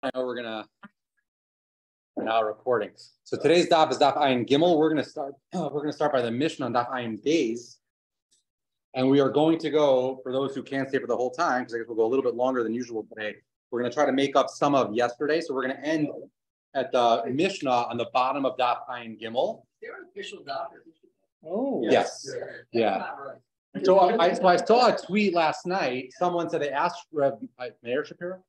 I know we're now recording. So today's daf is daf Ayin Gimel. We're gonna start by the Mishnah on daf Ayin Beis, and we are going to go, for those who can't stay for the whole time, because I guess we'll go a little bit longer than usual today. We're gonna try to make up some of yesterday. So we're gonna end at the Mishnah on the bottom of daf Ayin Gimel. Is there an official daf? Oh yes, yeah. So I saw a tweet last night. Someone said they asked Meir Shapiro.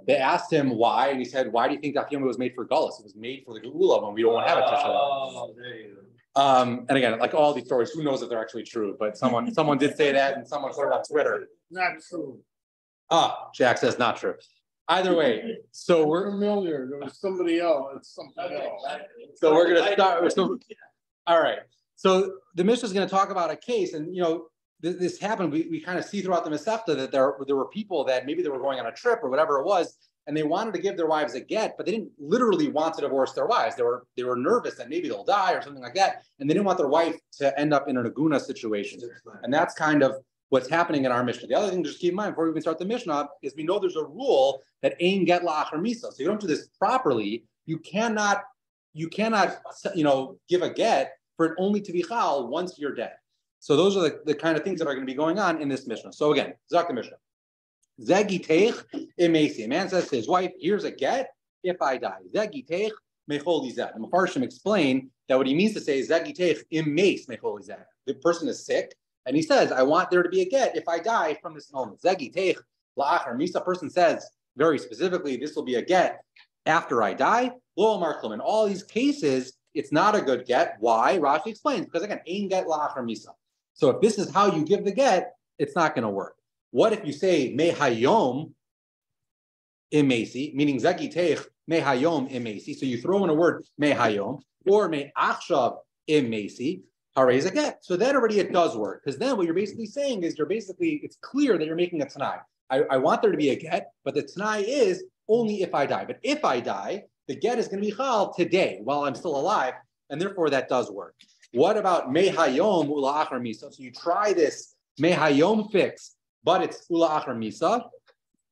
They asked him why, and he said, "Why do you think Daf Yomi was made for Gullus? It was made for the Geula when we don't have a Tisha." And again, like all these stories, who knows if they're actually true? But someone did say that, and someone put it on Twitter. Not true. Jack says not true. Either way, so we're familiar. There was somebody else. It's something else. So we're gonna start. All right. So the Mishnah is going to talk about a case, and this happened. We kind of see throughout the Masechta that there were people that maybe they were going on a trip or whatever it was, and they wanted to give their wives a get, but they didn't literally want to divorce their wives. They were nervous that maybe they'll die or something like that, and they didn't want their wife to end up in an aguna situation. And that's kind of what's happening in our Mishnah. The other thing to just keep in mind before we even start the Mishnah is we know there's a rule that ein get la'achar misa. So you don't do this properly. You cannot give a get for it only to be chal once you're dead. So those are the kind of things that are going to be going on in this Mishnah. So again, Zak the Mishnah. Zegiteich imesi. A man says to his wife, here's a get if I die. Zegiteich mechol izeh. And Mepharshim explain that what he means to say is Zegiteich imes mechol izeh. The person is sick, and he says, I want there to be a get if I die from this illness. Zegiteich la'achar misa. Person says very specifically, this will be a get after I die. Lo amar klum. In all these cases, it's not a good get. Why? Rashi explains, because again, ein get la'achar misa. So if this is how you give the get, it's not going to work. What if you say me hayom imesi, meaning zegiteich me hayom imesi? So you throw in a word me hayom or me achshav imesi, harei a get. So then already it does work, because then what you're basically saying is it's clear that you're making a tanai. I want there to be a get, but the tanai is only if I die. But if I die, the get is going to be chal today while I'm still alive, and therefore that does work. What about me hayom ula achar misa? So you try this me hayom fix, but it's ula achar misa.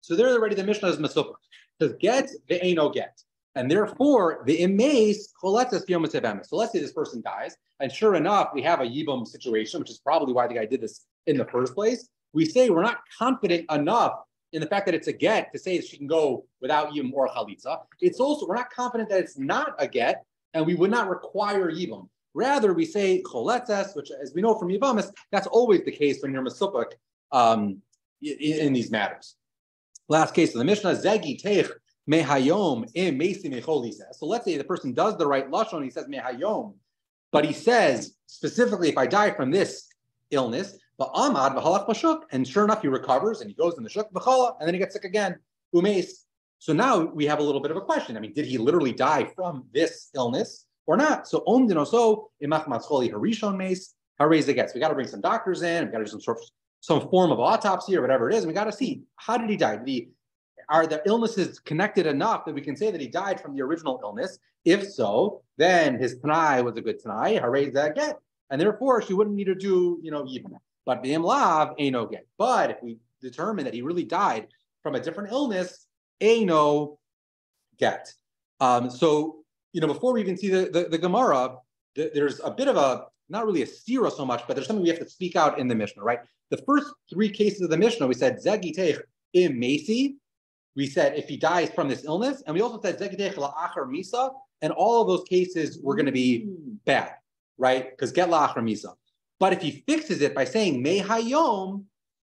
So there already the Mishnah is mesupah. Because get the aino get, and therefore the imes choletzes b'yom tzevem. So let's say this person dies, and sure enough we have a yibum situation, which is probably why the guy did this in the first place. We say we're not confident enough in the fact that it's a get to say she can go without yibum or chalitza. It's also, we're not confident that it's not a get, and we would not require yibum. Rather, we say choletzes, which, as we know from yivamis, that's always the case when you're mesupach in these matters. Last case of the Mishnah, zegi teich mehayom im mesi mecholizeh. So let's say the person does the right lashon, he says mehayom, but he says specifically, if I die from this illness, ba'amad v'halach b'shuk, and sure enough he recovers and he goes in the shuk v'chala, and then he gets sick again, umeis. So now we have a little bit of a question. I mean, did he literally die from this illness or not? So omdinoso imach matzcholi harishon meis harei gets. We got to bring some doctors in. We got to do some form of autopsy or whatever it is. And we got to see, how did he die? Are the illnesses connected enough that we can say that he died from the original illness? If so, then his tanai was a good tanai, harei get, and therefore she wouldn't need to do yibum. But b'im lav eino get. But if we determine that he really died from a different illness, eino get. So before we even see the Gemara, there's a bit of a, not really a stira so much, but there's something we have to speak out in the Mishnah, right? The first three cases of the Mishnah, we said zegiteich im mesi. We said if he dies from this illness, and we also said zegiteich la'achar misa, and all of those cases were going to be bad, right? Because get la'achar misa. But if he fixes it by saying me hayom,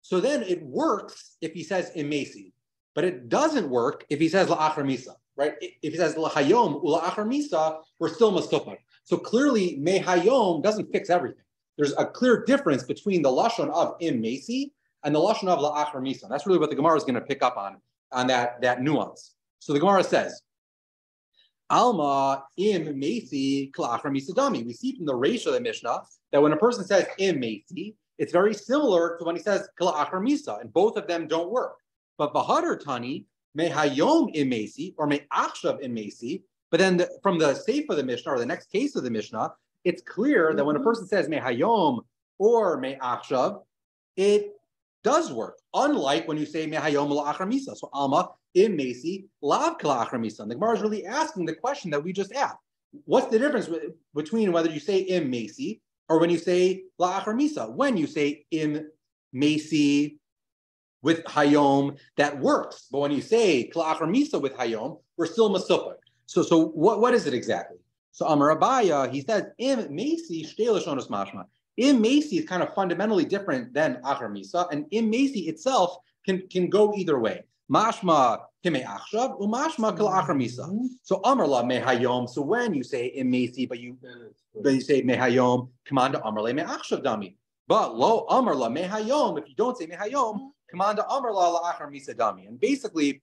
so then it works if he says im mesi, but it doesn't work if he says la'achar misa. Right? If he says lahayom ula'achar misa, we're still masupach. So clearly, mehayom doesn't fix everything. There's a clear difference between the lashon of im mesi and the lashon of la'achar misa. That's really what the Gemara is going to pick up on that nuance. So the Gemara says, Alma im mesi kla'achar misa dami. We see from the ratio of the Mishnah that when a person says im mesi, it's very similar to when he says kla'achar misa, and both of them don't work. But bahadar tani mehayom imesi or me'achshav imesi, but then from the seif of the Mishnah or the next case of the Mishnah, it's clear that when a person says mehayom or me'achshav, it does work. Unlike when you say mehayom la'achar misa. So alma im mesi lav kala achar misa. The Gemara is really asking the question that we just asked. What's the difference between whether you say im mesi or when you say la achar misa? When you say im mesi with hayom, that works. But when you say kla achar misa with hayom, we're still masupah. So what is it exactly? So Amar Abaya, he says im mesi shtei lashonos mashma. Im mesi is kind of fundamentally different than achar misa, and im mesi itself can go either way. Mashma kime achshav, umashma kala achar misa. So Amar la mehayom. So when you say im mesi, but you say mehayom, command Amar le meachshav dami. But lo Amar la mehayom. If you don't say mehayom, command Amar la achar misa dami. And basically,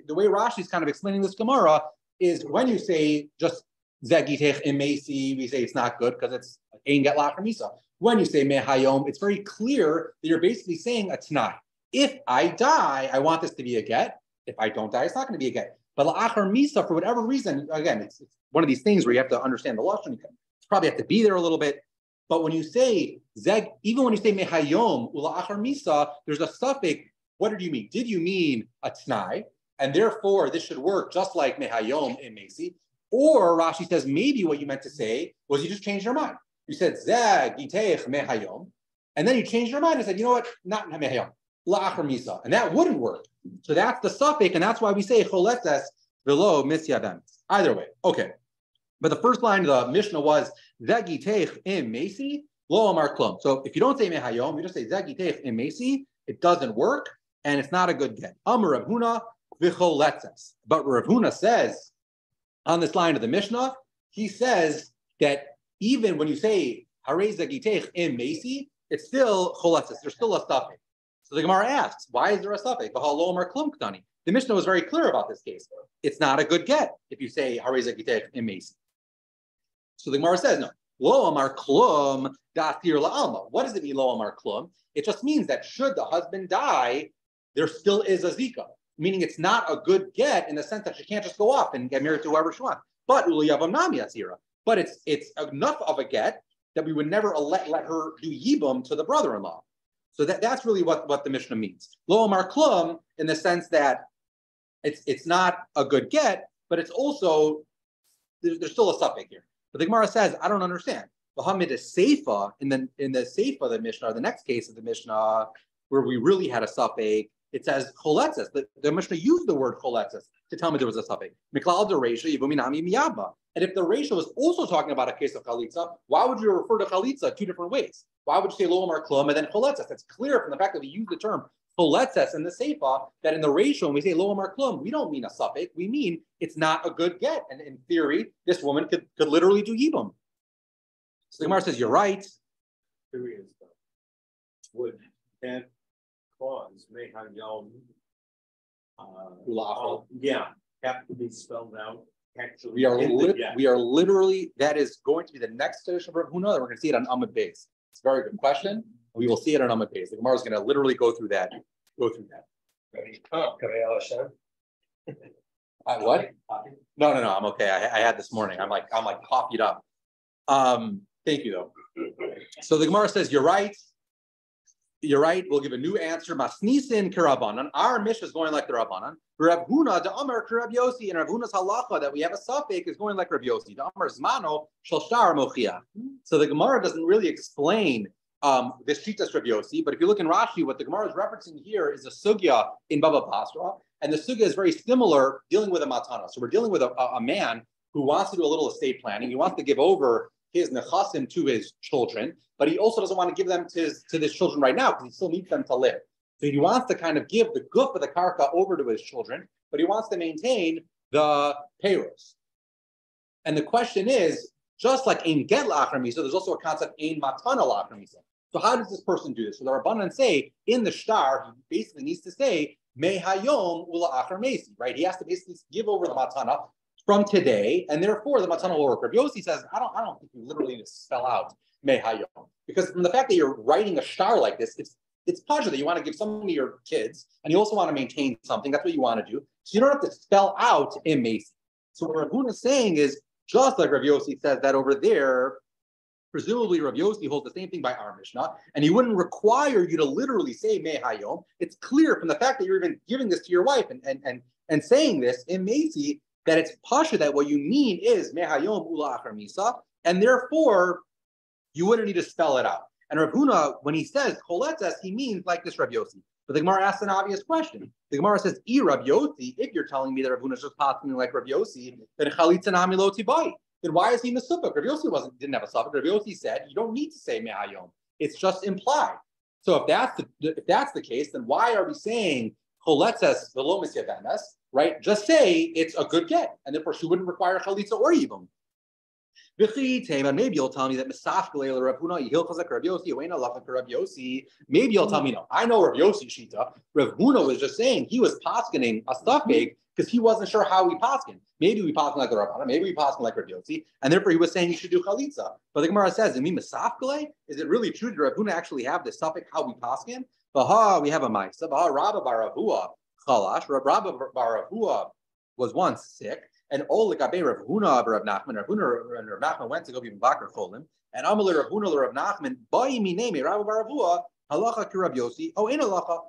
the way Rashi is kind of explaining this Gemara is when you say just zegitech im mesi, we say it's not good because it's ain't get la achar misa. When you say mehayom, it's very clear that you're basically saying a t'nai. If I die, I want this to be a get. If I don't die, it's not going to be a get. But la'achar misa, for whatever reason, again, it's one of these things where you have to understand the lashon. You probably have to be there a little bit. But when you say zeg, even when you say mehayom ula'achar misa, there's a suffix. What did you mean? Did you mean a t'nai? And therefore, this should work just like mehayom in mesi. Or Rashi says maybe what you meant to say was you just changed your mind. You said zeg giteich mehayom, and then you changed your mind and said, you know what, not mehayom, la'achar misa, and that wouldn't work. So that's the suffix, and that's why we say choletes velo misyadem. Either way, okay. But the first line of the Mishnah was zeg giteich im mesi lo amar klum. So if you don't say mehayom, you just say zeg giteich im mesi, it doesn't work, and it's not a good get. Amar Rav Huna v'choletes. But Rav Huna says on this line of the Mishnah, he says that even when you say harei zegitech im mesi, it's still choletzes. There's still a suffix. So the Gemara asks, why is there a suffix? The Mishnah was very clear about this case. It's not a good get if you say harei zegitech im mesi. So the Gemara says, no. Lo amar klum da'atir la'alma. What does it mean, lo amar klum? It just means that should the husband die, there still is a zika. Meaning it's not a good get in the sense that she can't just go off and get married to whoever she wants. But uliyavam nami asira. But it's enough of a get that we would never let her do yibum to the brother-in-law. So that's really what the Mishnah means. Lo amar klum, in the sense that it's not a good get, but it's also there's still a suffix here. But the Gemara says, I don't understand. Bahamid is seifa in the seifa of the Mishnah, or the next case of the Mishnah, where we really had a suffix. It says choletzes. The Mishnah used the word choletzes to tell me there was a suffix. Miklal dereisha yivuminami miyaba. And if the ratio was also talking about a case of chalitza, why would you refer to chalitza two different ways? Why would you say lo amar klum and then choletzes? It's clear from the fact that we use the term choletzes in the seifa that in the ratio when we say lo amar klum, we don't mean a suffix. We mean it's not a good get. And in theory, this woman could literally do yibum. So the Gemara says, you're right. Would that clause mehayom have to be spelled out? Actually, we are literally, that is going to be the next edition of Rav Huna, and we're going to see it on Amud Beis. It's a very good question. We will see it on Amud Beis. The Gemara is going to literally go through that. Ready? Oh, What? No, I'm okay. I had this morning. I'm like coffeeed up. Thank you though. So the Gemara says, you're right. You're right. We'll give a new answer. Masnisin kirabanan. Our Mishnah is going like the Rabbanan. Rav Huna the Amar Rav Yossi, and Rav Huna's halacha that we have a suffix is going like Rav Yossi. The Amar Zmano shel shtar mochia. So the Gemara doesn't really explain this shitas Rav Yossi, but if you look in Rashi, what the Gemara is referencing here is a sugya in Baba Basra, and the sugya is very similar, dealing with a matana. So we're dealing with a man who wants to do a little estate planning. He wants to give over his nechasim to his children, but he also doesn't want to give them to his children right now because he still needs them to live. So he wants to kind of give the guf of the karka over to his children, but he wants to maintain the payros. And the question is, just like ein get la'achar misa, there's also a concept ein matana la'achar misa. So how does this person do this? So the Rabbanan say in the shtar, he basically needs to say mehayom ula'achar mesi, right? He has to basically give over the matana from today, and therefore the matana will work. Rav Yossi says, I don't think you literally need to spell out mehayom, because from the fact that you're writing a shtar like this, it's pleasure that you want to give something to your kids, and you also want to maintain something. That's what you want to do. So you don't have to spell out im mesi. So what Rav Huna is saying is, just like Rav Yossi says that over there, presumably Rav Yossi holds the same thing by our Mishnah, and he wouldn't require you to literally say mehayom. It's clear from the fact that you're even giving this to your wife, and And saying this, it may see that it's pasha that what you mean is mehayom ula achar misa, and therefore you wouldn't need to spell it out. And Rav Huna, when he says choletzes, he means like this Rav Yossi. But the Gemara asks an obvious question. The Gemara says, Rav Yossi, if you're telling me that Rav Huna is just passing like Rav Yossi, then chalitza nami lo tibai. Then why is he mesupik? Rav Yossi didn't have a suffix. Rav Yossi said you don't need to say mehayom. It's just implied. So if that's the case, then why are we saying choletzes v'lo misyavenes? Right? Just say it's a good get, and therefore she wouldn't require chalitza or yibum. Maybe you'll tell me that maybe you'll tell me no. I know Rav Yossi Shita. Rav Huna was just saying he was paskening a suffix because he wasn't sure how we pasken. Maybe we pasken like the Rabbana, maybe we pasken like Rav Yossi, and therefore he was saying you should do chalitza. But the Gemara says, is it really true? Did Rav Huna actually have the suffix how we pasken? We have a ma'isa. Rabba bar Avua chalash. Rabba bar Avua was once sick. And Olikabe Rav Huna Rav Nachman, Rav Huna and Rav Nachman went to go be Bakar Cholim, and Amalei Rav Huna Rav Nachman, Ba'i Minemi Rav Bar Avua, Halacha Ki Rav Yossi, in halacha.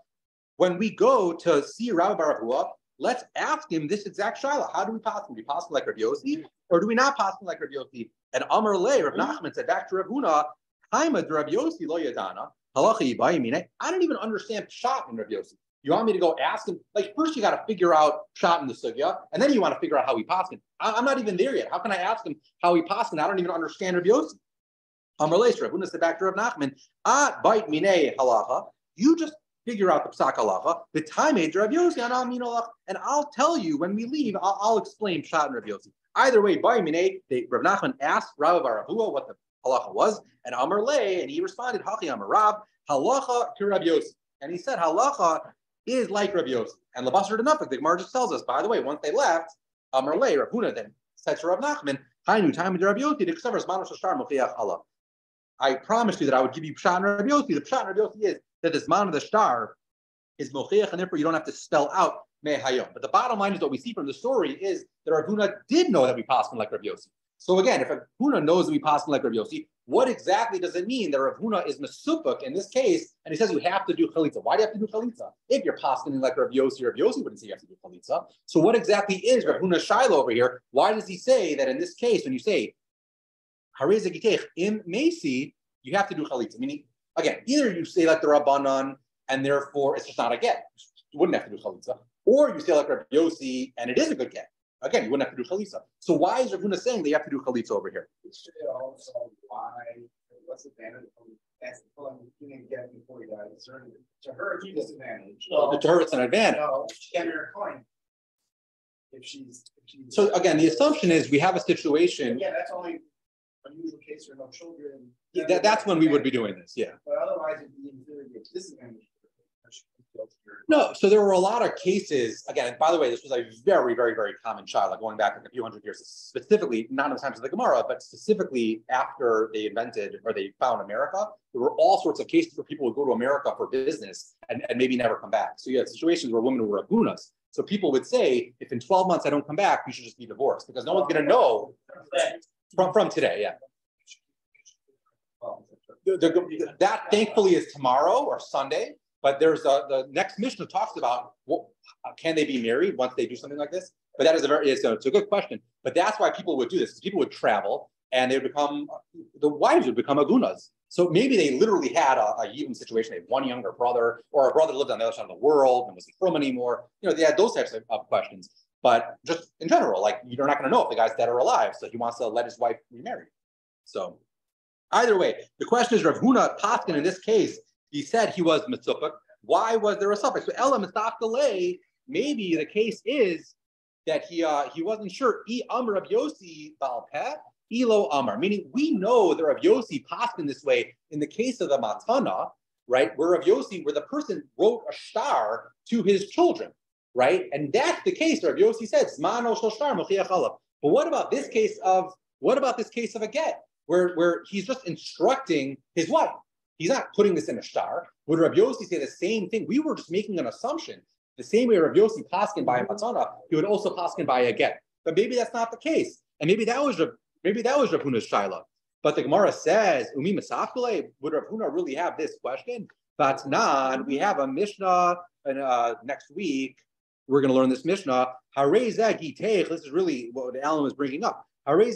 When we go to see Rav Bar Avua, let's ask him this exact shaila. How do we pass him? Do we pass him like Rav Yossi, or do we not pass him like Rav Yossi? And Amalei Rav Nachman said back to Rav Huna, Haimad Rav Yossi lo yadana, Halacha Ba'i Minei. I don't even understand pshat in Rav Yossi. You want me to go ask him? Like, first you got to figure out shot in the sugya, and then you want to figure out how he paskin. I'm not even there yet. How can I ask him how he paskin? I don't even understand Rav Yossi. Rav Huna said back to Rav Nachman, bite minei halacha. You just figure out the psak halacha. The time age Rav Yossi, and I'll tell you when we leave. I'll explain shot and Rav Yossi. Either way, bite minei. Rav Nachman asked Rav Bar Avua what the halacha was, and Amar Lei, and he responded, Hachi Amar Rab, halacha to Rav Yossi, and he said halacha is like Rav Yossi. And Labasar Denafik, the Gemara just tells us, by the way, once they left, Amar Lei, Rav Huna then said to Rav Nachman, I promised you that I would give you Pshat and Rav Yossi. The Pshat and Rav Yossi is that this man of the star is Mochiach, and therefore you don't have to spell out Mehayom. But the bottom line is what we see from the story is that Rav Huna did know that we passed him like Rav Yossi. So again, if Rav Huna knows that we passed him like Rav Yossi, what exactly does it mean that Rav Huna is mesupuk in this case, and he says you have to do chalitza? Why do you have to do chalitza? If you're passing like Rav Yossi wouldn't say you have to do chalitza. So what exactly is Rav Huna's shaila over here? Why does he say that in this case, when you say harei zegitech im meisi, you have to do chalitza? Meaning, again, either you say like the Rabbanan, and therefore it's just not a get, you wouldn't have to do chalitza, or you say like Rav Yossi, and it is a good get. Again, you wouldn't have to do chalitza. So why is Rav Huna saying they have to do chalitza over here? Also, what's the advantage of asking you didn't get before you died? To her, it's a disadvantage. To her, it's an advantage. No, she get her coin. If she's so again, the assumption is we have a situation. Yeah, that's only unusual case for no children. That's when we would be doing this, yeah. But otherwise, it'd be a disadvantage. No, so there were a lot of cases. Again, by the way, this was a very, very, very common child, like going back like a few hundred years, specifically, not in the times of the Gemara, but specifically after they invented or they found America. There were all sorts of cases where people would go to America for business and maybe never come back. So you had situations where women were agunas. So people would say, if in 12 months I don't come back, you should just be divorced because no one's going to know from today. Yeah. That thankfully is tomorrow or Sunday. But there's the next Mishnah talks about can they be married once they do something like this? But that is it's a good question. But that's why people would do this. People would travel and they would the wives would become agunas. So maybe they literally had a yibum situation. They had one younger brother or a brother lived on the other side of the world and wasn't from anymore. They had those types of questions. But just in general, like you're not going to know if the guy's dead or alive. So he wants to let his wife remarry. So either way, the question is Rav Huna Paskin in this case, he said he was mitzupah. Why was there a suffix? So Ella Mitzvah, maybe the case is that he wasn't sure. E Amar Rav Yossi Baal Peh, Elo Amar. Meaning we know that Rav Yossi passed in this way in the case of the Matana, right? Where Rav Yossi, where the person wrote a star to his children, right? And that's the case. Rav Yossi said, Zmano shel shtar mochiach alav. But what about this case of a get, where he's just instructing his wife? He's not putting this in a star. Would Rav Yossi say the same thing? We were just making an assumption. The same way Rav Yossi paskin by a matana, he would also paskin by a get. But maybe that's not the case. And maybe that was Rav Huna's shaila. But the Gemara says, Umi Masafkule, would Rav Huna really have this question? Batnan, we have a Mishnah next week we're going to learn this Mishnah. This is really what Alan was bringing up. A man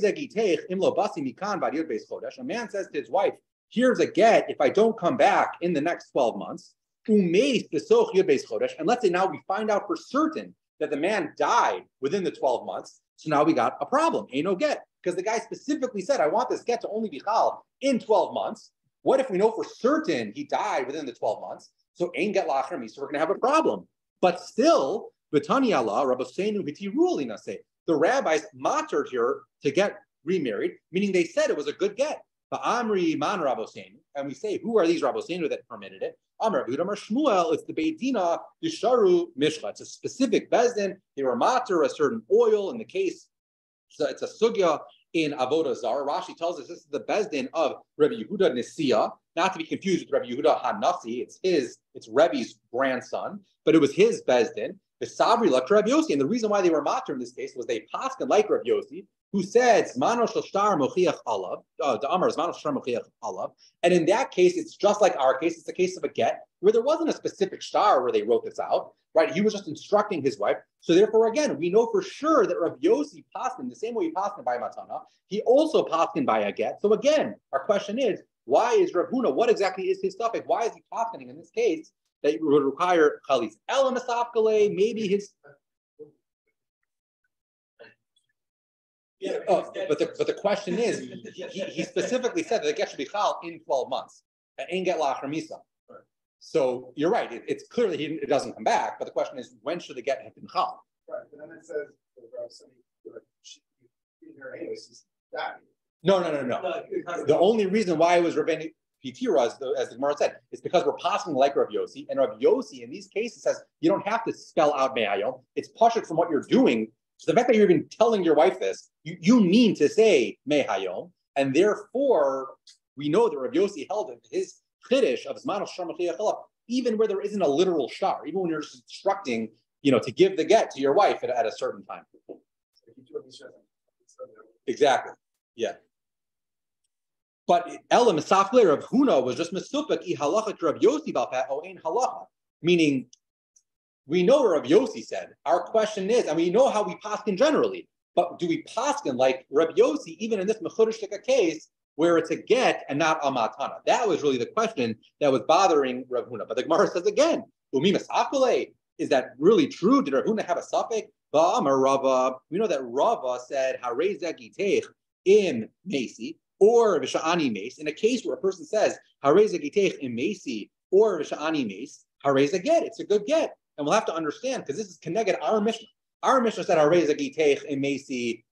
says to his wife, here's a get if I don't come back in the next 12 months. And let's say now we find out for certain that the man died within the 12 months. So now we got a problem. Ain't no get. Because the guy specifically said, I want this get to only be chal in 12 months. What if we know for certain he died within the 12 months? So ain't get lachrami. So we're going to have a problem. But still, B'tani Allah, Rabbeinu B'tiruli Naseh. The rabbis mattered here to get remarried, meaning they said it was a good get. Amri man Rabbeinu, and we say, who are these Rabbeinu that permitted it? Amar Amar Shmuel. It's the Beit Dina Yisharu Mishcha. It's a specific bezdin. They were matter a certain oil in the case. So it's a sugya in Avodah Zarah. Rashi tells us this is the bezdin of Rabbi Yehuda Nisia, not to be confused with Rabbi Yehuda Hanasi. It's Rebbe's grandson, but it was his bezdin. The Sabri like Rabbi Yossi, and the reason why they were matter in this case was they paskin like Rabbi Yossi, who said Zmano shel shtar mochiach alav, the Amar Zmano shel shtar mochiach alav, and in that case it's just like our case. It's the case of a get where there wasn't a specific shtar where they wrote this out, right? He was just instructing his wife. So therefore, again, we know for sure that Rabbi Yossi paskin the same way he paskin by matana, he also paskin by a get. So again, our question is, why is Rav Huna? What exactly is his topic? Why is he paskining in this case that would require chalis? Elam esafkale, maybe his. Yeah, but the question is, he specifically said that the get should be chal in 12 months. Ain't get lachar misa. So you're right. It's clearly it doesn't come back. But the question is, when should the get have been chal? Right, but then it says No. The only reason why it was Rabbeinu Pitira, as the Gemara said, is because we're passing like Rav Yossi, and Rav Yossi in these cases says you don't have to spell out me'ayom. It's pashut from what you're doing. So the fact that you're even telling your wife this, you mean to say me'ayom, and therefore we know that Rav Yossi held his chiddush of Zman Shtar Mochiach Alav, even where there isn't a literal shtar, even when you're just instructing, to give the get to your wife at a certain time. Exactly. Yeah. But Elam Misafle Rav Huna was just Mesupik I halacha to Rav Yossi Balpat O Ein halacha. Meaning, we know what Rav Yossi said. Our question is, and we know how we paskin generally, but do we paskin like Rav Yossi even in this Mechudishtika case where it's a get and not a matana? That was really the question that was bothering Rav Huna. But the Gemara says again, Umi Misafle, is that really true? Did Rav Huna have a suffix? Ba'amar Rava. We know that Rava said Harei Zegiteich im Mesi, or Visha'ani Mace, in a case where a person says, Hareza Gitech in Macy or Visha'ani Mace, Hareza get. It's a good get. And we'll have to understand, because this is connected our Mishnah. Our Mishnah said Hareza Gitech in Macy,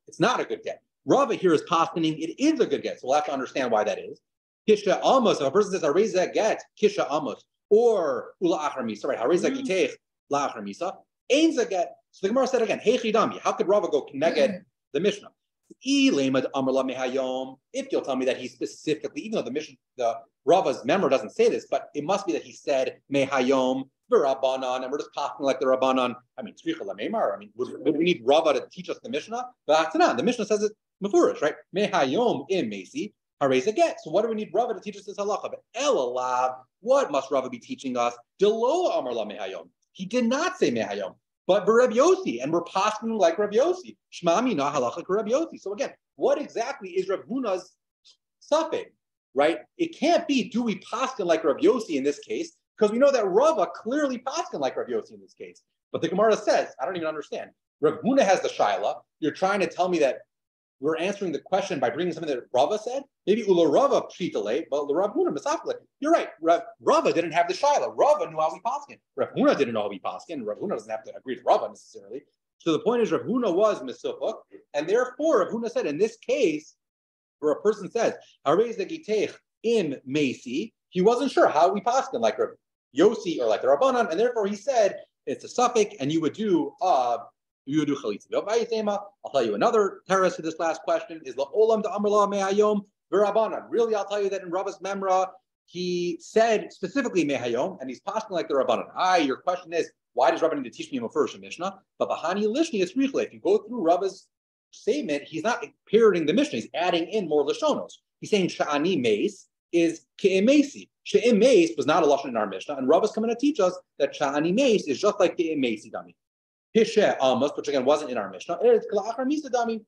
it's not a good get. Rava here is paskening, it is a good get. So we'll have to understand why that is. Kisha Amos, if a person says Hareza get, Kisha Amos, or Ula Achar Misa, right? Hareza Gitech, La Achar Misa, Ain's a get. So the Gemara said again, Hey Chidami, how could Rava go connected the Mishnah? If you'll tell me that he specifically, even though the Rava's member doesn't say this, but it must be that he said mehayom v'Rabbanan, and we're just talking like the Rabbanan. Would we need Rava to teach us the Mishnah? But that's not. The Mishnah says it mefurish, right? Mehayom im mesi hareza get. So what do we need Rava to teach us this halacha? But elalav, what must Rava be teaching us? Delo amar la mehayom. He did not say mehayom. But Rabbi Yossi, and we're pasking like Rabbi Yossi. Shmami na halacha Rabbi Yossi. So again, what exactly is Rav Huna's suffix, right? It can't be, do we paskin like Rabbi Yossi in this case? Because we know that Rava clearly paskin like Rabbi Yossi in this case. But the Gemara says, I don't even understand. Rav Huna has the shaila. You're trying to tell me that we're answering the question by bringing something that Rava said? Maybe Ula Rava pshitale, but the Rav Huna misafle. You're right. Rava didn't have the shaila. Rava knew how we paskin. Rav Huna didn't know how we paskin. Rav Huna doesn't have to agree to Rava necessarily. So the point is, Rav Huna was misufuk, and therefore Rav Huna said in this case, where a person says Harei Zegiteich im Macy, he wasn't sure how we paskin like Rav Yossi or like the Rabbanan, and therefore he said it's a suffix, and you would do chalitza. I'll tell you another teres to this last question is la'olam da'amrla me'ayom v'Rabbanan. Really, I'll tell you that in Rava's memra, he said specifically me'ayom, and he's paskin like the Rabbanan. Your question is, why does Rabbanan need to teach me a first Mishnah? But bahani lishni is richle. If you go through Rava's statement, he's not parroting the Mishnah. He's adding in more lashonos. He's saying sha'ani meis is ke'emesi. She'im meis was not a lashon in our Mishnah, and Rav is coming to teach us that sha'ani meis is just like the meisi dami. Hishe amos, which again wasn't in our Mishnah, it's kalachar misa dami,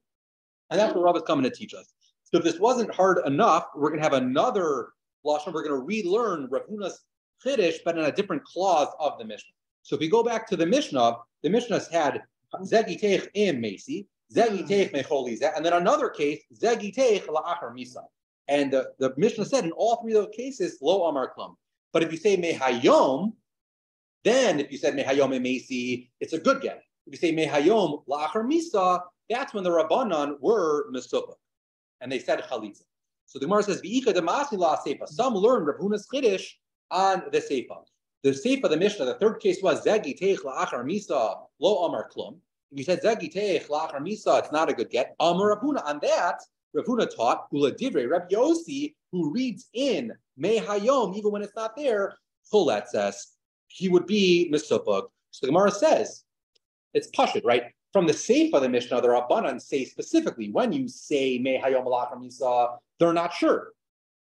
and that's what Rav is coming to teach us. So if this wasn't hard enough, we're going to have another lashon. We're going to relearn Rav Huna's chiddush, but in a different clause of the Mishnah. So if we go back to the Mishnah had zegiteich im meisi, zegiteich mecholi zeh, and then another case zegiteich la'achar misa. And the Mishnah said in all three of those cases, lo amar klum. But if you say mehayom, then if you said mehayom emesi, it's a good get. If you say mehayom la'achar misa, that's when the Rabbanan were mesupah, and they said chalitza. So the Gemara says v'ika demasi la seifa. Some learn Rav Huna's chiddush on the seifa. The seifa, the Mishnah, the third case was zegi teich la'achar misa lo amar klum. If you said zegi teich la'achar misa, it's not a good get. Amar Rav Huna. On that, Rav Huna taught Ula Divrei Rabbi Yossi, who reads in Mehayom even when it's not there. Choletzes, he would be misupuk. So the Gemara says it's pashut, right? From the Seifa of the Mishnah, the Rabbanan say specifically when you say Mehayom Alachar Misa, they're not sure.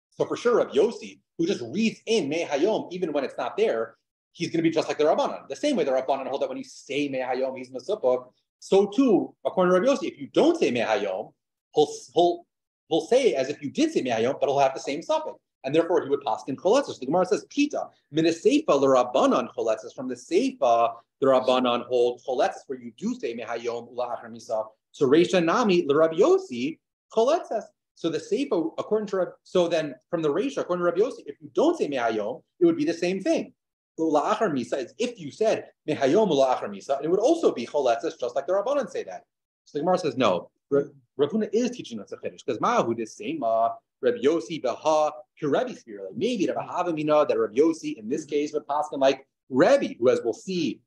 So for sure, Rabbi Yossi, who just reads in Mehayom even when it's not there, he's going to be just like the Rabbanan. The same way the Rabbanan hold that when you say Mehayom, he's misupuk. So too, according to Rabbi Yossi, if you don't say Mehayom, he'll say as if you did say Mehayom, but he'll have the same suffix. And therefore, he would paskin choletzes. So the Gemara says, Pita, minaseifa l'Rabbanan choletzes. From the Seifa, the Rabbanan hold choletzes, where you do say Mehayom ula'achar misa. So Reisha Nami l'Rabbi Yossi choletzes. So the Seifa, according to so then from the Reisha, according to Rabbi Yossi, if you don't say Mehayom, it would be the same thing. Ula'achar misa is if you said Mehayom ula'achar misa, and it would also be choletzes, just like the Rabbanan say that. So the Gemara says, no. Rav Huna is teaching us a chiddush because Ma'ahu this same Rabbi Yossi Baha Rebbe spear. Like maybe Rabbi Havamina that Rabbi Yossi in this case would pass him like Rebbe, who as we'll see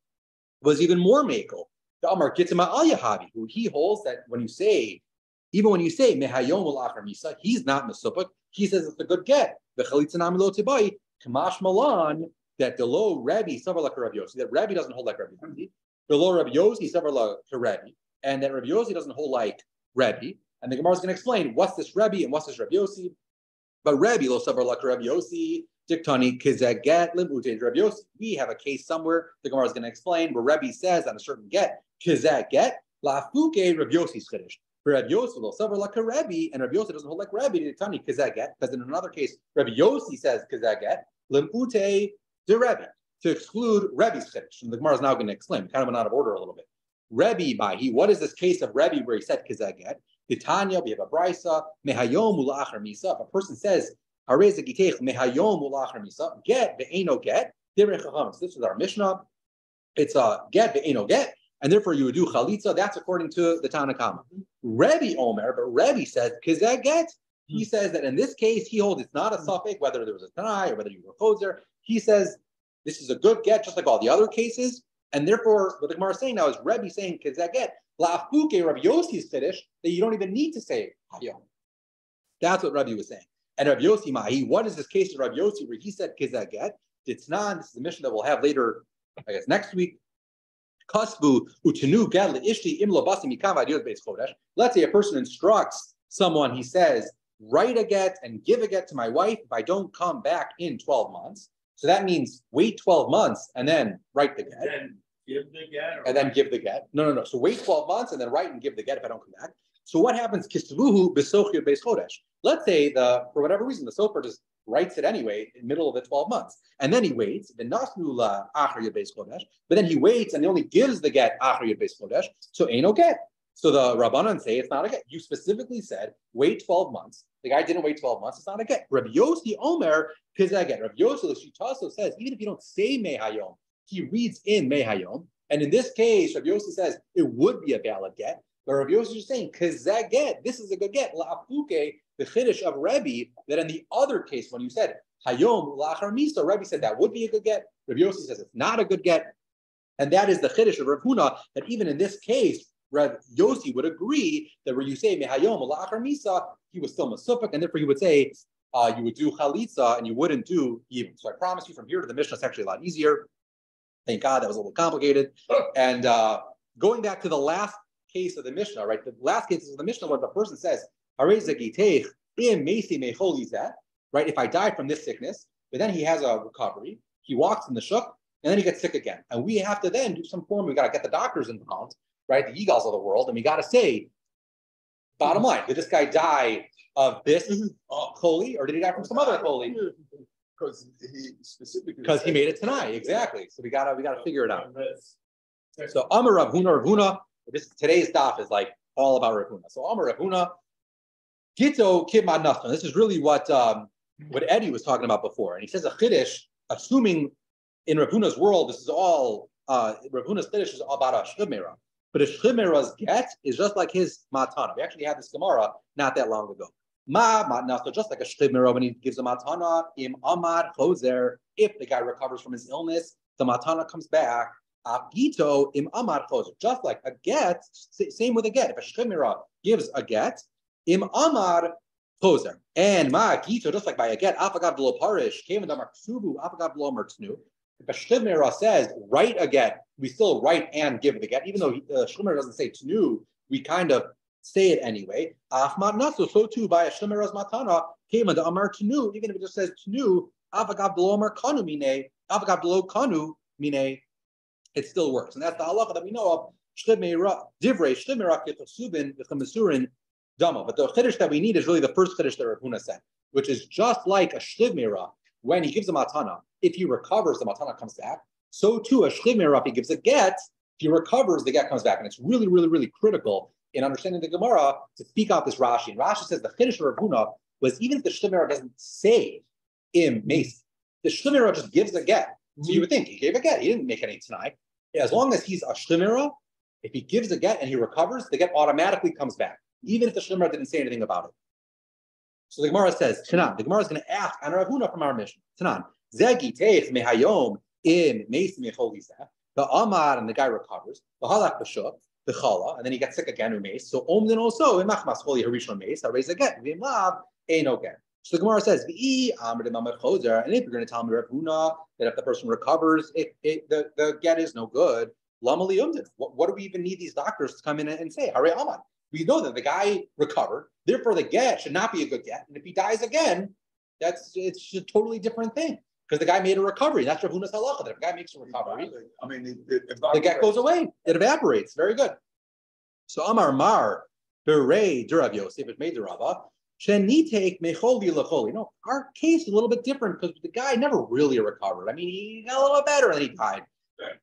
was even more makel. The Amar Gitzima Al Yahavi, who he holds that when you say Mehayom Ulachar Misa, he's not Mesupuk. He says it's a good get. The Chalitza Namilo Tibai Kamash Malan that the low Rebbe suffer like Rabbi Yossi. That Rebbe doesn't hold like Rabbi Yossi. The low Rabbi Yossi suffer like Rebbe, and that Rabbi Yossi doesn't hold like Rebbe, and the Gemara is going to explain what's this Rebbe and what's this Rabbi Yossi. But Rebbe lo savar like Rabbi Yossi diktani kizaget limute Rabbi Yossi. We have a case somewhere the Gemara is going to explain where Rebbe says on a certain get kizaget lafuke Rabbi Yossi's chiddush. For Rabbi Yossi lo savar like a Rebbe, and Rabbi Yossi doesn't hold like Rebbe diktani kizaget, because in another case Rabbi Yossi says kizaget limute de Rebbe to exclude Rebbe's chiddush. And the Gemara is now going to explain. Kind of went out of order a little bit. Rebbe by he. What is this case of Rebbe where he said kizaget? Titania, we have a brisa mehayom ulachar misa. If a person says hareza gitech mehayom ulachar misa, get ve'eno get. This is our Mishnah. It's a get ve'eno get, and therefore you would do chalitza. That's according to the Tanakama. Rebbe Omer, but Rebbe says kizag get. He says that in this case he holds it's not a suffix whether there was a tanai or whether you were choser. He says this is a good get, just like all the other cases. And therefore, what the Gemara is saying now is Rebbe saying kizaget la'afuke Rabbi Yossi's chiddush that you don't even need to say hayom. That's what Rebbe was saying. And Rabbi Yossi mahi, what is this case of Rabbi Yossi where he said kizaget? It's not. This is the mission that we'll have later, I guess next week. Kasbu utenu get leishti imlo basi mikam adiyot beis chodesh. Let's say a person instructs someone. He says, write a get and give a get to my wife if I don't come back in 12 months. So that means wait 12 months and then write the get. Give the get, and then give the get. No. So wait 12 months and then write and give the get if I don't come back. So what happens? Kisvuhu besochir beis chodesh. Let's say for whatever reason the sofer just writes it anyway in the middle of the 12 months, and then he waits. But then he waits and he only gives the get achar yud beis chodesh. So ain't no get. So the Rabbanan say it's not a get. You specifically said wait 12 months. The guy didn't wait 12 months. It's not a get. Rabbi Yossi Omer kizah get. Rabbi Yossi the Shitaso says even if you don't say mehayom, he reads in mehayom, and in this case, Rabbi Yossi says it would be a valid get. But Rabbi Yossi is saying kizah get. This is a good get. La'afuke the chiddush of Rebbe that in the other case when you said hayom la'achar misa, Rebbe said that would be a good get. Rabbi Yossi says it's not a good get, and that is the chiddush of Rav Huna that even in this case. Rav Yossi would agree that when you say mehayom la'achar misa, he was still masupik, and therefore he would say you would do chalitza and you wouldn't do yibum. So I promise you, from here to the Mishnah, it's actually a lot easier. Thank God that was a little complicated. And going back to the last case of the Mishnah, right? The last case of the Mishnah where the person says, right? If I die from this sickness, but then he has a recovery. He walks in the shuk, and then he gets sick again. And we have to then do some form. We got to get the doctors involved, right? The Yigals of the world, and we got to say, bottom line, did this guy die of this choli, or did he die from some other choli? Because he specifically because he made it tonight, exactly. So we gotta figure it out. So Amar Rav Huna, today's daf is like all about Rav Huna. So Amar Rav Huna, Gito Kibmad Naftan. This is really what Eddie was talking about before, and he says a chiddush, assuming in Rav Huna's world, this is all Rav Huna's chiddush is all about a shchimera, but a shchimera's get is just like his matana. We actually had this Gemara not that long ago. So just like a shchimera when he gives a matana, im amad chozer, if the guy recovers from his illness, the matana comes back. Gito im amad chozer, just like a get, same with a get. If a shchimera gives a get, im amad chozer, and ma gito, just like by a get, afagav below parish, came and subu, afagav below mertznu. If a shchimera says write a get, we still write and give the get, even though the shchimera doesn't say tnu, we kind of say it anyway. Ahmad naso, so too by a shchimera's matana came and amar tnu, even if it just says tnu, afagav below amar kanu mine, afagav below kanu mine, it still works, and that's the halacha that we know of. Shchimera divrei shchimera kechasubin v'chamesurin damo. But the chiddush that we need is really the first chiddush that Rav Huna said, which is just like a shchimera when he gives a matana. If he recovers, the matana comes back. So too, a shchimera, if he gives a get, if he recovers, the get comes back. And it's really, really, really critical in understanding the Gemara to speak out this Rashi. And Rashi says the chiddush of Rav Huna was even if the shchimera doesn't say im meis, the shchimera just gives a get. So you would think he gave a get. He didn't make any tonight. As long as he's a shchimera, if he gives a get and he recovers, the get automatically comes back, even if the shchimera didn't say anything about it. So the Gemara says, Tanan, the Gemara is going to ask on Rav Huna from our mission. Tanan, Zegi teich mehayom im meis mecholisa. The Amar and the guy recovers. The halach b'shuk, the chala, and then he gets sick again with mace. So omden also imachmas choli harishon mace. I raise a get. V'imlav eino get. So the Gemara says, V'i amar demamar chozer. And if you're going to tell me Rav Huna that if the person recovers, the get is no good. Lamali umden. What do we even need these doctors to come in and say? Hare Amar. We know that the guy recovered, therefore the get should not be a good get. And if he dies again, it's a totally different thing. Because the guy made a recovery. That's Rav Huna's halacha. That if a guy makes a recovery, I mean, the get goes away. It evaporates. Very good. So Amar Mar, Berei Durav Yosef, it made the Rava. Shenitek mecholi lecholi. You know, our case is a little bit different because the guy never really recovered. I mean, he got a little bit better and then he died.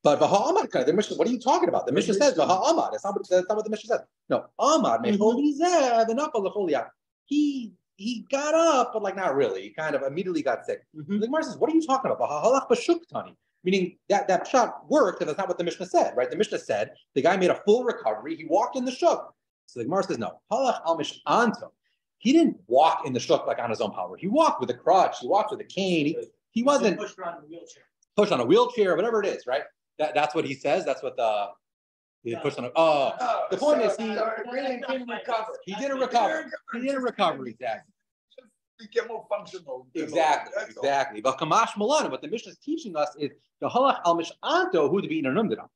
But V'ha'amad, the Mishnah, what are you talking about? The Mishnah says V'ha'amad. That's not what the Mishnah says. No, Amad mecholi zeh v'napa lecholi. He got up, but like not really. He kind of immediately got sick. The Gemara says, what are you talking about? V'ha'halach b'shuk tani. Meaning that shot worked, and that's not what the Mishnah said, right? The Mishnah said the guy made a full recovery. He walked in the shuk. So the Gemara says, no. Halach al mishanto. He didn't walk in the shuk like on his own power. He walked with a crutch. He walked with a cane. He wasn't pushed around in a wheelchair. Pushed on a wheelchair, whatever it is, right? That's what he says. That's what he pushed on a. The point is he didn't recover. He didn't recover. He didn't recover exactly. Became more functional. Exactly. But Kamash Malana, what the Mishnah is teaching us is the halach al mishanto who to be in a numdana.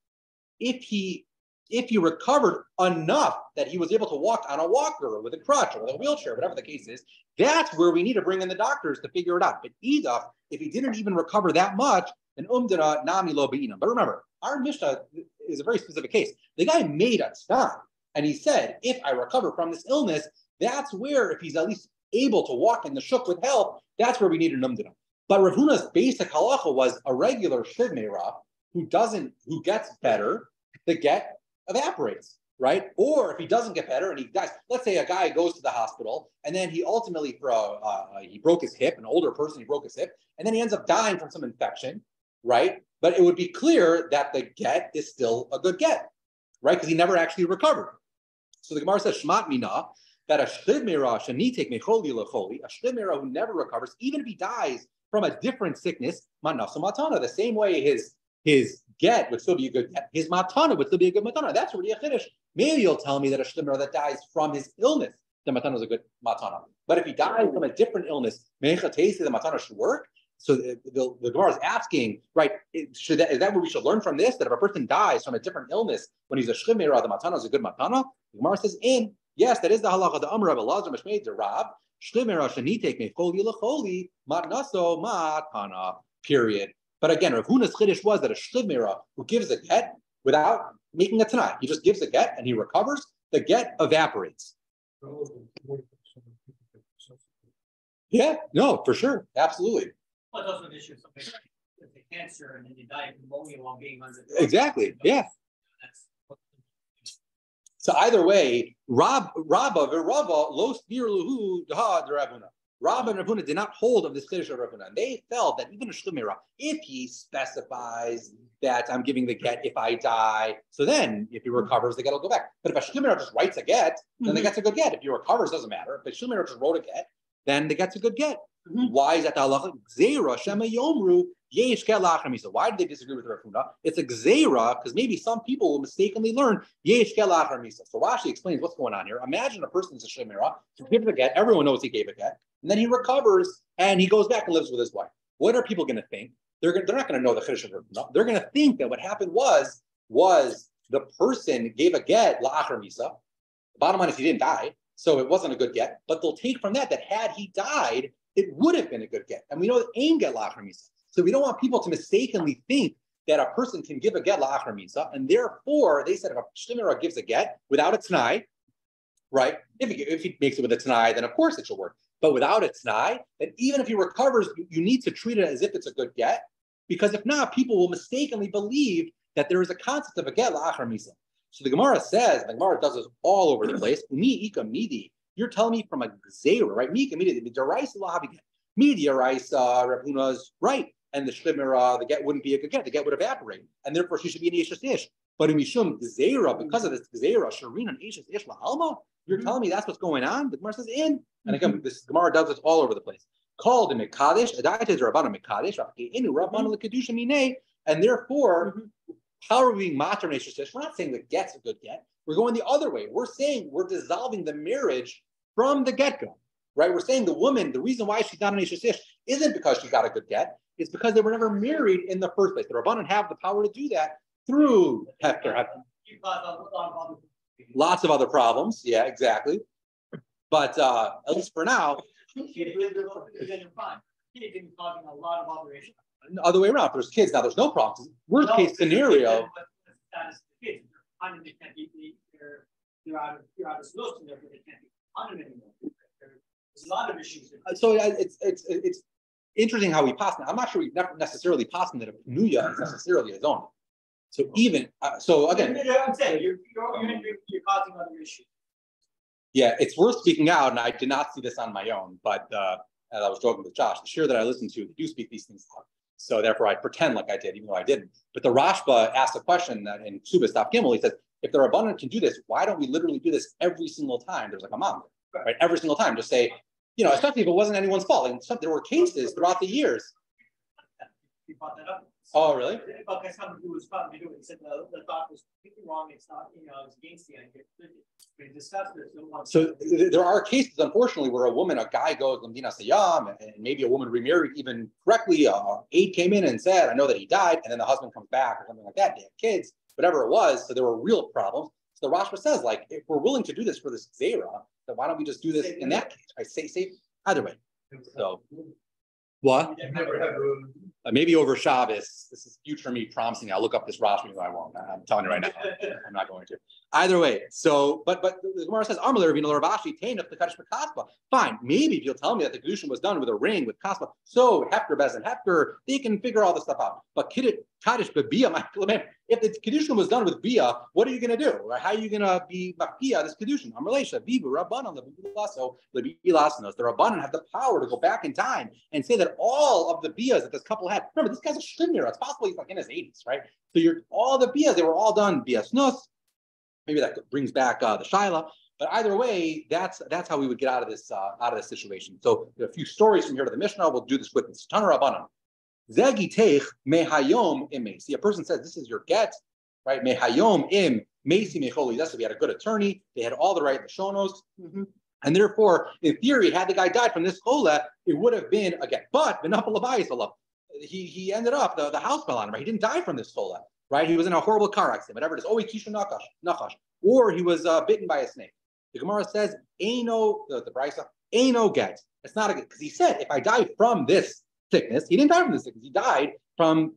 If he recovered enough that he was able to walk on a walker or with a crutch or with a wheelchair, whatever the case is, that's where we need to bring in the doctors to figure it out. But either if he didn't even recover that much, then umdana nami lo be'inam. But remember, our Mishnah is a very specific case. The guy made a stop and he said, if I recover from this illness, that's where, if he's at least able to walk in the shuk with help, that's where we need a numdana. But Rav Huna's basic halacha was a regular shivmeira who gets better, the get evaporates, right? Or if he doesn't get better and he dies, let's say a guy goes to the hospital and then he ultimately he broke his hip, an older person, he broke his hip, and then he ends up dying from some infection, right? But it would be clear that the get is still a good get, right? Because he never actually recovered. So the Gemara says, Shmat Mina, that a shchimera shenitek mecholi lecholi, a shchimera who never recovers, even if he dies from a different sickness, manasa matana. The same way his get would still be a good get, his matana would still be a good matana. That's already a chiddush. Maybe you'll tell me that a shchimera that dies from his illness, the matana is a good matana. But if he dies from a different illness, meichatesi, the matana should work. So the Gemara is asking, right? Is that what we should learn from this? That if a person dies from a different illness when he's a shchimera, the matana is a good matana. The Gemara says, yes, that is the halacha. The Amar of Elazar Mishmei Rab Shlimera shenitek mecholi lecholi matnaso matana. Period. But again, Rav Huna's chiddush was that a shlimera who gives a get without making a tanai, he just gives a get and he recovers. The get evaporates. Yeah, no, for sure, absolutely. Well, it's also an issue of something with the cancer and then you die of pneumonia while being under the Exactly. Yeah. That's So either way, Rabba Virava Los Bir Luhu Daha Ravuna. Rabba and Ravuna did not hold of this chiddush of Ravuna. And they felt that even a shlimera, if he specifies that I'm giving the get if I die, so then if he recovers, the get will go back. But if a shlimera just writes a get, then the get's a good get. If he recovers, doesn't matter. If a shlimera just wrote a get, then the get's a good get. Why is that the halacha? Gzeira Shema Yomru Yesh Get Lachamisa. Why did they disagree with Rav Huna? It's a gzeira because maybe some people will mistakenly learn Yesh Get Lachamisa. So Rashi explains what's going on here. Imagine a person's a shemira, he gives a get, everyone knows he gave a get, and then he recovers and he goes back and lives with his wife. What are people going to think? They're not going to know the chiddush of Rav Huna. They're going to think that what happened was the person gave a get la'achar misa. The bottom line is he didn't die, so it wasn't a good get. But they'll take from that had he died, it would have been a good get. And we know that ain get la'achar misa. So we don't want people to mistakenly think that a person can give a get la'achar misa, and therefore they said if a shemira gives a get without a t'nai, right? If he makes it with a t'nai, then of course it should work. But without a t'nai, then even if he recovers, you need to treat it as if it's a good get, because if not, people will mistakenly believe that there is a concept of a get la'achar misa. So the Gemara says, and the Gemara does this all over the place. Mi ika midi. You're telling me from a gzeira, right? Mi ika midi. The deraisa lahavi get. Mi deraisa Rav Huna's right. And the shlimera, the get wouldn't be a good get. The get would evaporate, and therefore she should be an eshes ish. But in mishum gzeira, because of this gzeira, sharin and eshes ish la'alma, you're telling me that's what's going on? The Gemara says in, and again, this Gemara does this all over the place. Called the mekadesh, adaites rabbanon mekadesh, inu rabbanon lekadusha minei, and therefore, how are we being matter and eshes ish? We're not saying the get's a good get. We're going the other way. We're saying we're dissolving the marriage from the get-go, right? We're saying the woman, the reason why she's not an eshes ish isn't because she got a good get. It's because they were never married in the first place. The Rabbanan have the power to do that through hefker. Lots of other problems. Yeah, exactly. But at least for now, other way around. If there's kids, now there's no problems. Worst case scenario. You're out of slope, and therefore they can't be honored anymore. There's a lot of issues. So it's interesting how we pass. I'm not sure we never necessarily pass that a penuya is necessarily his own. So even so, again, I'm saying you're causing other issues. Yeah, it's worth speaking out, and I did not see this on my own. But as I was talking with Josh, the shir that I listened to, they do speak these things out. So therefore, I pretend like I did, even though I didn't. But the Rashba asked a question that in Subas Daf Gimel, he says, if the Rabbanan can do this, why don't we literally do this every single time there's like a mom, right? Every single time, just say, especially if it wasn't anyone's fault. And there were cases throughout the years. He brought that up. Oh, really? Because someone who was probably doing it, he said the thought was completely wrong. It's not, it's against the idea. We discussed this. So there are cases, unfortunately, where a guy goes, and maybe a woman remarried even correctly. Aide came in and said, I know that he died. And then the husband comes back or something like that. They had kids, whatever it was. So there were real problems. So the Rashba says, like, if we're willing to do this for this Zera, then why don't we just do this in that case? I say either way. So what? Maybe over Shabbos. This is future me promising I'll look up this Rashi. I won't. I'm telling you right now. I'm not going to. Either way. So, but the Gemara says, fine. Maybe if you'll tell me that the kedushin was done with a ring with kaspa, so hefker, bez, and hefker, they can figure all this stuff out. But kaddish b'bia, if the kedushin was done with bia, what are you going to do? How are you going to be mafkia this kedushin? The Rabbanan have the power to go back in time and say that all of the bias that this couple had. Remember, this guy's a shlimir. It's possible he's like in his 80s, right? So all the bias, they were all done bias nus. Maybe that brings back the shaila. But either way, that's how we would get out of this situation. So there are a few stories from here to the Mishnah. We'll do this quickly. Tana Rabbanan. Zegi teich mehayom im meisi. A person says, this is your get, right? Mehayom im meisi mecholi. That's if he had a good attorney. They had all the right lashonos. And therefore, in theory, had the guy died from this chola, it would have been a get. But he ended up, the house fell on him, right? He didn't die from this chola, right? He was in a horrible car accident, whatever it is. Oh, he kishu nachash. Or he was bitten by a snake. The Gemara says, Eino, the Brisa, ain't no get. It's not a get because he said if I die from this sickness, he didn't die from this sickness. He died from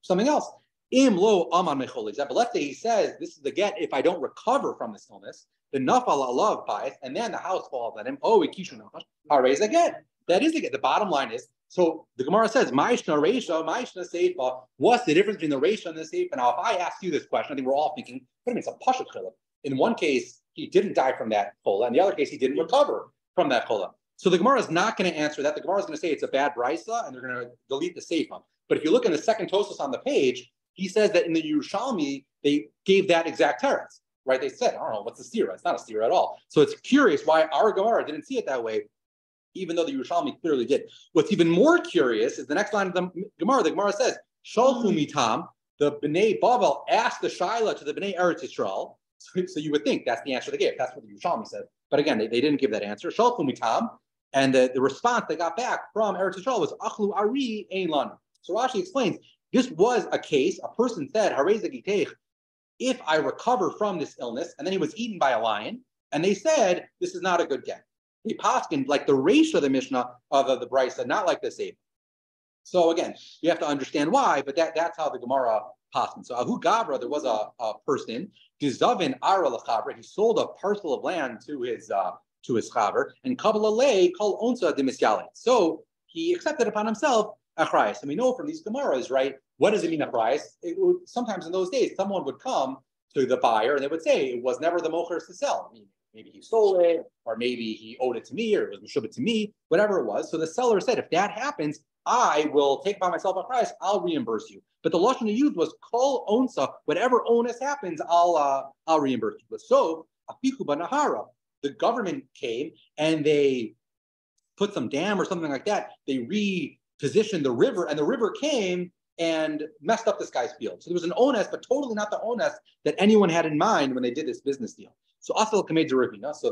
something else. Im lo aman mecholiz. But let's say he says this is the get if I don't recover from this illness. The nafal alav bias, and then the house falls on him. Oh, ikishu nachash. Harayz a get. That is a get. The bottom line is. So the Gemara says, Ma'ishna Reisha, Ma'ishna Seifa. What's the difference between the Reisha and the Seifa? Now, if I ask you this question, I think we're all thinking, what do you mean it's a Pashat Chiluk? In one case, he didn't die from that chola. In the other case, he didn't recover from that chola. So the Gemara is not going to answer that. The Gemara is going to say it's a bad brisa, and they're going to delete the Seifa. But if you look in the second Tosfos on the page, he says that in the Yerushalmi, they gave that exact teretz, right? They said, I don't know, what's the stira? It's not a stira at all. So it's curious why our Gemara didn't see it that way, even though the Yerushalmi clearly did. What's even more curious is the next line of the Gemara. The Gemara says, Shalchu mitam, the Bnei Bavel asked the Shaila to the Bnei Eretz Yisrael. So you would think that's the answer they gave. That's what the Yerushalmi said. But again, they didn't give that answer. Shalchu mitam. And the response they got back from Eretz Yisrael was, Achlu ari ein lanu. So Rashi explains, this was a case, a person said, Harei zegiteich, if I recover from this illness, and then he was eaten by a lion, and they said, this is not a good get. They paskin like the Reisha of the Mishnah of the Brisa, not like the Sefer. So again, you have to understand why, but that's how the Gemara paskin. So Ahu Gabra, there was a person, Gizavin Ara Lachabra, he sold a parcel of land to his chaver, and Kabbalah lay called Onsa de Misyalet. So he accepted upon himself achrayas. And we know from these Gemaras, right? What does it mean achrayas? Sometimes in those days, someone would come to the buyer and they would say it was never the mocher's to sell. I mean, maybe he stole it, or maybe he owed it to me, or it was meshubit to me, whatever it was. So the seller said, if that happens, I will take upon myself a price. I'll reimburse you. But the lashon he used was kol onsa. Whatever onus happens, I'll reimburse you. But so afiku banahara, the government came and they put some dam or something like that. They repositioned the river, and the river came and messed up this guy's field. So there was an onus, but totally not the onus that anyone had in mind when they did this business deal. So Asal came to Ravina. So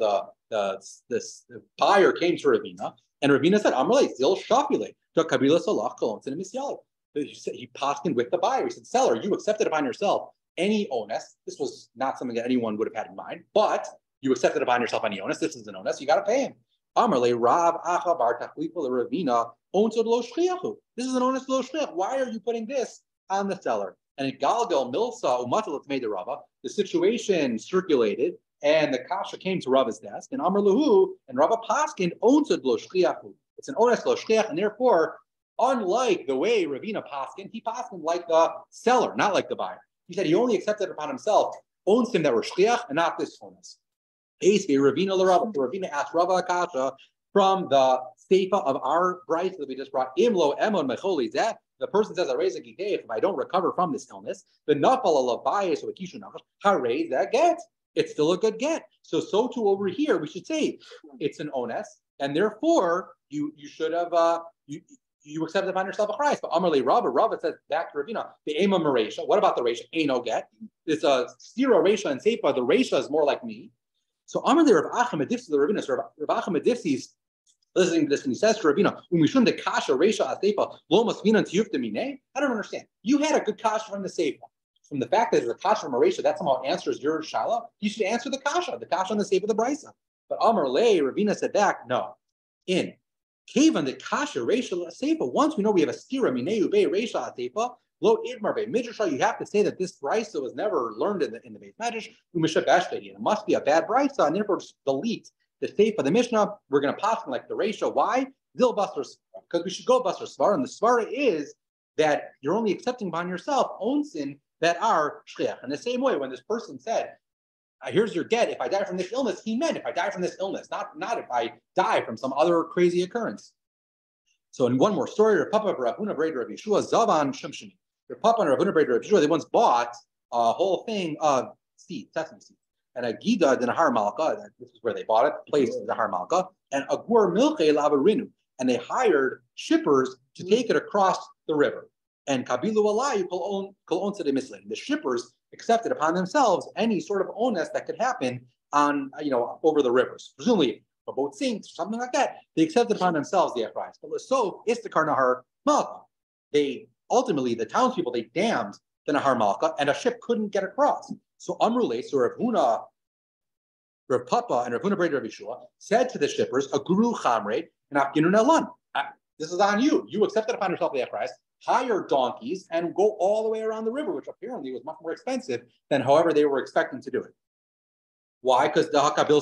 the buyer came to Ravina, and Ravina said, "Amrle zil shafile to kabila salach kolon to misyal." He paskined with the buyer. He said, "Seller, you accepted upon yourself any onus. This was not something that anyone would have had in mind, but you accepted upon yourself any onus. This is an onus. You got to pay him." Amrle Rav Acha Bar Tachlifa Ravina onsod lo shchiachu. This is an onus lo shchiach. Why are you putting this on the seller? And in Galgal Milsa Umatalat made the Rava, the situation circulated. And the kasha came to Rava's desk, and Amar Lahu and Rava Paskin onsud lo shchiachu. It's an ones lo shchiach, and therefore, unlike the way Ravina Paskin, he Paskin like the seller, not like the buyer. He said he only accepted upon himself owns him that were shchiach and not this onus. Ravina LaRava. Ravina asked Rava kasha from the seifa of our bride that we just brought. Imlo emon mecholi zeh. The person says, if I don't recover from this illness, the nafal alav bias or kishu nachash harei that get. It's still a good get. So too over here, we should say it's an onus, and therefore you should have you accepted upon yourself a price. But Amarle Rabba says back to Ravina, the Ema Maresha. What about the Resha? Ain't no get. It's a stira Resha and Seifa. The Resha is more like me. So Amarle Rav Achim Adifsi the Ravina. So Rav Achim Adifsi's listening to this, and he says to Ravina, when we shouldn't the kasha Resha Seifa lo masvina tiyuftamine. I don't understand. You had a good kasha from the Seifa. From the fact that there's a kasha from Maresha, that somehow answers your shala, you should answer the kasha on the save of the brisa. But Amar Le, Ravina said back, no. In Kavan the kasha Resha Seifa, once we know we have a stira mineu be Resha Seifa, lo idmar be midrash, you have to say that this brisa was never learned in the base midrash, and it must be a bad brisa, and therefore just delete the Seifa, the Mishnah. We're going to pass like the Resha. Why? Zil Basar, because we should go Basar Svar, and the Svara is that you're only accepting upon yourself own sin that are shchiach. In the same way, when this person said, here's your get, if I die from this illness, he meant if I die from this illness, not if I die from some other crazy occurrence. So in one more story, Rav Papa Rav Huna Breder Rav Yeshua Zavan Shimshini. Rav Papa and Rav Huna Breder Rav Yeshua, they once bought a whole thing of seeds, sesame seeds, and a Gida in a Har Malka, this is where they bought it, the place is the Har Malka, and a Gur Milche Lavarinu, and they hired shippers to take it across the river. And Kabilu Alayu Kol On Sede Mislein. The shippers accepted upon themselves any sort of onus that could happen on, over the rivers. Presumably, a boat sinks, something like that. They accepted upon themselves the price. But so Istakar Nahar Malka. They ultimately, the townspeople, they dammed the Nahar Malka, and a ship couldn't get across. So Amrule, so Rav Huna Rav Papa and Rav Huna Breder Rav Yeshua said to the shippers, a guru chamre and afginun elan. This is on you. You accepted upon yourself the price, hire donkeys, and go all the way around the river, which apparently was much more expensive than however they were expecting to do it. Why? Because the hakabil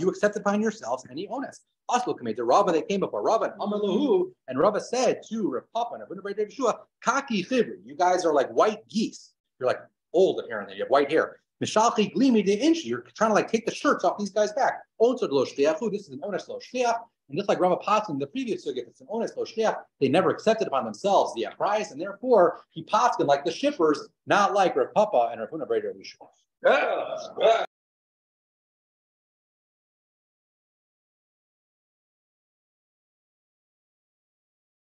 you accepted upon yourselves any onus. Also came to Rava, they came before Rava and Amar Lahu, and Rava said to Rav Papa and Rav Huna Breder Rav Yeshua, Kaki chivri, you guys are like white geese. You're like old apparently. You have white hair. Mishalchi glimi de inchi. You're trying to like take the shirts off these guys' back. This is an onus lo shliach. And just like Rava Patz in the previous sugya, it's an onus lo shliach. They never accepted upon themselves the price, and therefore he patzed like the shippers, not like Rav Papa and Rav Huna Breder Rav Yeshua.